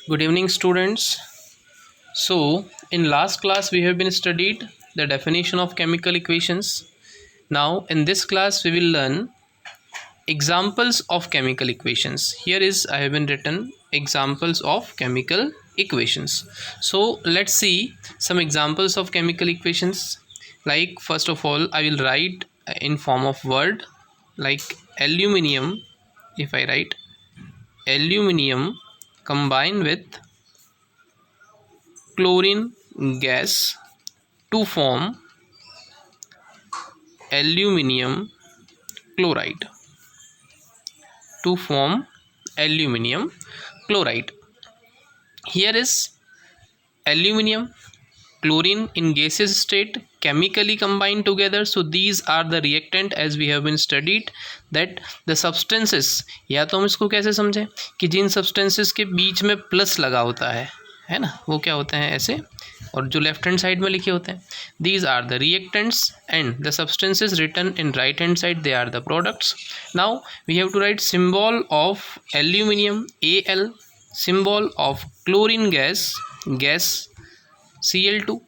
Good evening, students. So, in last class we have been studied the definition of chemical equations. Now, in this class we will learn examples of chemical equations. Here is I have been written examples of chemical equations. So, let's see some examples of chemical equations. Like first of all, I will write in form of word like aluminium. If I write aluminium combined with chlorine gas to form aluminium chloride to form aluminium chloride. Here is aluminium chlorine in gaseous state chemically combined together. So these are the reactant as we have been studied that the substances, या तो हम इसको कैसे समझें कि जिन substances के बीच में plus लगा होता है ना, वो क्या होते हैं ऐसे, और जो लेफ्ट हैंड साइड में लिखे होते हैं these are the reactants and the substances written in right hand side they are the products. Now we have to write symbol of aluminium Al, symbol of chlorine gas Cl2,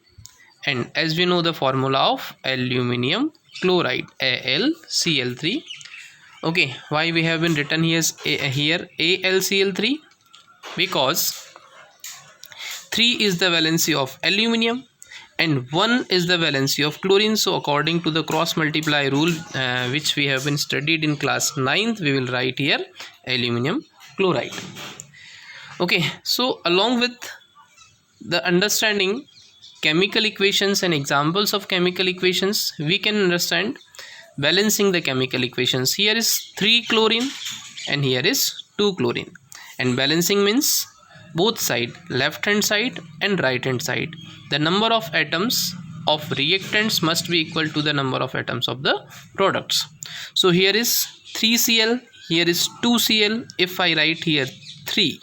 and as we know the formula of aluminium chloride AlCl3. Okay, why we have been written here AlCl3? Because 3 is the valency of aluminium and 1 is the valency of chlorine. So according to the cross multiply rule which we have been studied in class 9th, we will write here aluminium chloride. Okay, so along with the understanding chemical equations and examples of chemical equations, we can understand balancing the chemical equations. Here is 3 chlorine and here is 2 chlorine, and balancing means both side, left hand side and right hand side, the number of atoms of reactants must be equal to the number of atoms of the products. So here is 3Cl, here is 2Cl. If I write here 3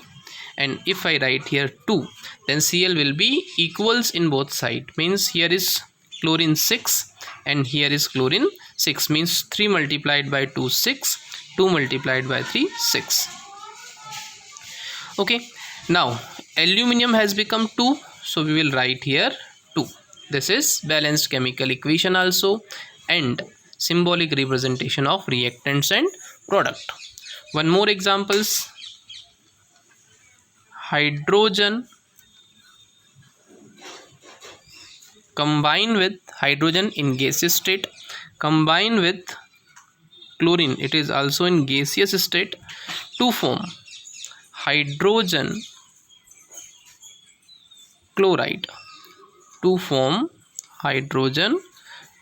and if I write here 2, then Cl will be equals in both side, means here is chlorine 6 and here is chlorine 6, means 3 multiplied by 2 6, 2 multiplied by 3 6. Okay, now aluminium has become 2, so we will write here 2. This is balanced chemical equation also and symbolic representation of reactants and product. One more examples, hydrogen combine with hydrogen in gaseous state combine with chlorine, it is also in gaseous state, to form hydrogen chloride, to form hydrogen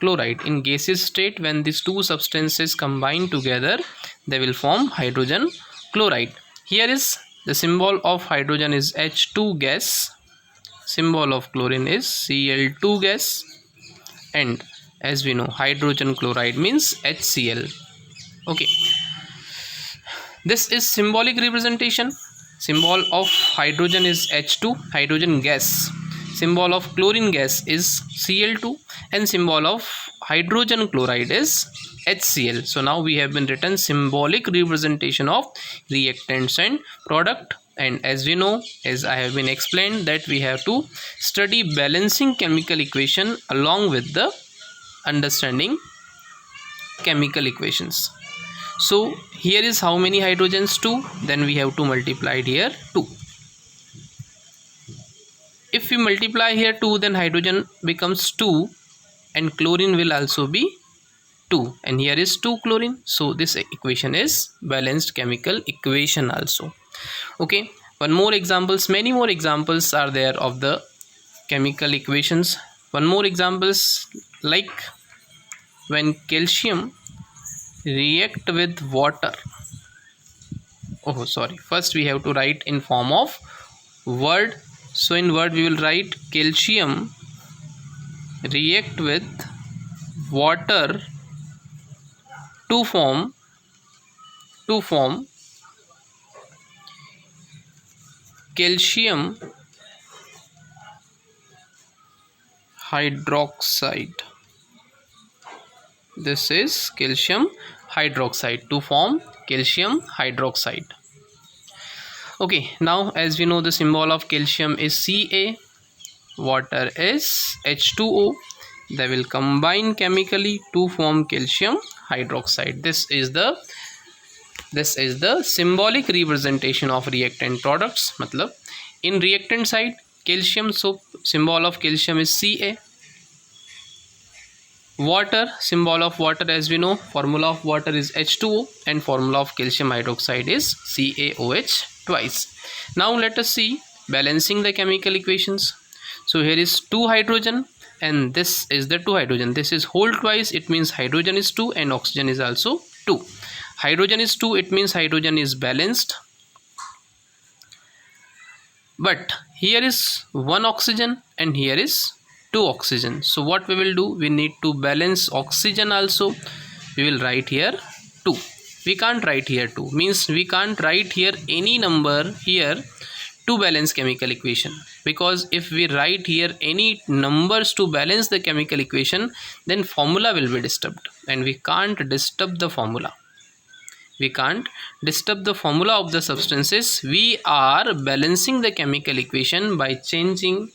chloride in gaseous state. When these two substances combine together, they will form hydrogen chloride. Here is the symbol of hydrogen is H2 gas, symbol of chlorine is Cl2 gas, and as we know hydrogen chloride means HCl. Okay, this is symbolic representation. Symbol of hydrogen is H2, hydrogen gas. Symbol of chlorine gas is Cl2 and symbol of hydrogen chloride is HCl. So now we have been written symbolic representation of reactants and product. And as we know, as I have been explained, that we have to study balancing chemical equation along with the understanding chemical equations. So here is how many hydrogens? 2. Then we have to multiply here 2. If we multiply here 2, then hydrogen becomes 2 and chlorine will also be 2, and here is 2 chlorine. So this equation is balanced chemical equation also. Okay, one more examples, many more examples are there of the chemical equations. One more examples, like when calcium react with water. First we have to write in form of word. So in word we will write calcium react with water to form calcium hydroxide. This is calcium hydroxide, to form calcium hydroxide. Okay, now as we know, the symbol of calcium is Ca, water is H2O. They will combine chemically to form calcium hydroxide. This is the symbolic representation of reactant products. Matlab, in reactant side, calcium, so symbol of calcium is Ca. Water, symbol of water, as we know, formula of water is H2O, and formula of calcium hydroxide is CaOH twice. Now let us see balancing the chemical equations. So here is 2 hydrogen and this is the 2 hydrogen. This is whole twice, it means hydrogen is 2 and oxygen is also 2. Hydrogen is 2, it means hydrogen is balanced. But here is 1 oxygen and here is 2 oxygen. So what we will do, we need to balance oxygen also. We will write here 2. We can't write here 2, means we can't write here any number here to balance chemical equation, because if we write here any numbers to balance the chemical equation, then formula will be disturbed and we can't disturb the formula. We can't disturb the formula of the substances. We are balancing the chemical equation by changing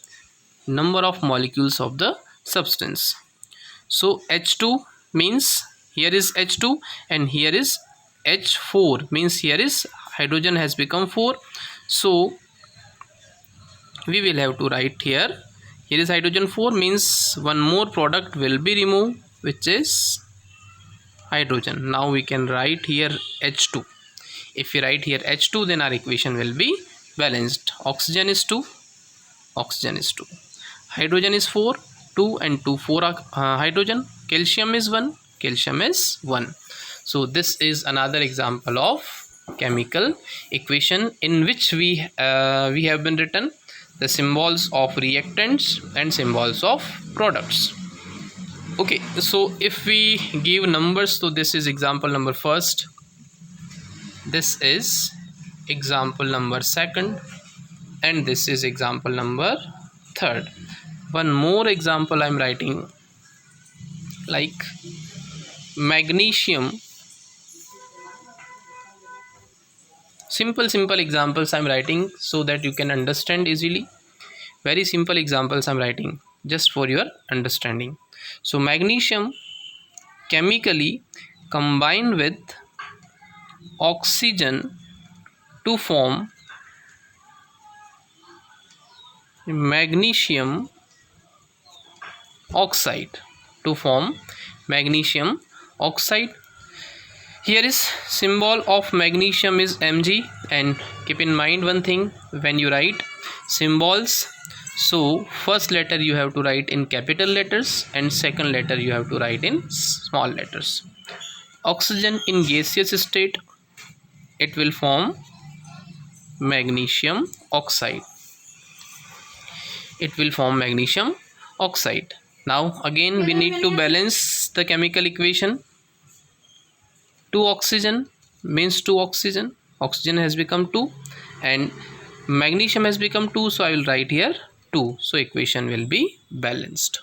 number of molecules of the substance. So H2 means here is H2 and here is H4, means here is hydrogen has become 4. So we will have to write here is hydrogen 4, means one more product will be removed, which is hydrogen. Now we can write here H2. If we write here H2, then our equation will be balanced. Oxygen is 2, oxygen is 2. Hydrogen is 4, 2 and 2, 4 hydrogen. Calcium is 1, calcium is 1. So this is another example of chemical equation in which we have been written the symbols of reactants and symbols of products. Okay, so if we give numbers, so this is example number first, this is example number second, and this is example number third. One more example I am writing, like magnesium. Simple examples I am writing so that you can understand easily. Very simple examples I am writing just for your understanding. So magnesium chemically combine with oxygen to form magnesium oxide, Here is symbol of magnesium is Mg, and keep in mind one thing when you write symbols. So first letter you have to write in capital letters and second letter you have to write in small letters. Oxygen in gaseous state, it will form magnesium oxide. Now again we need to balance the chemical equation. 2 oxygen means 2 oxygen. Oxygen has become 2 and magnesium has become 2, so I will write here 2. So equation will be balanced.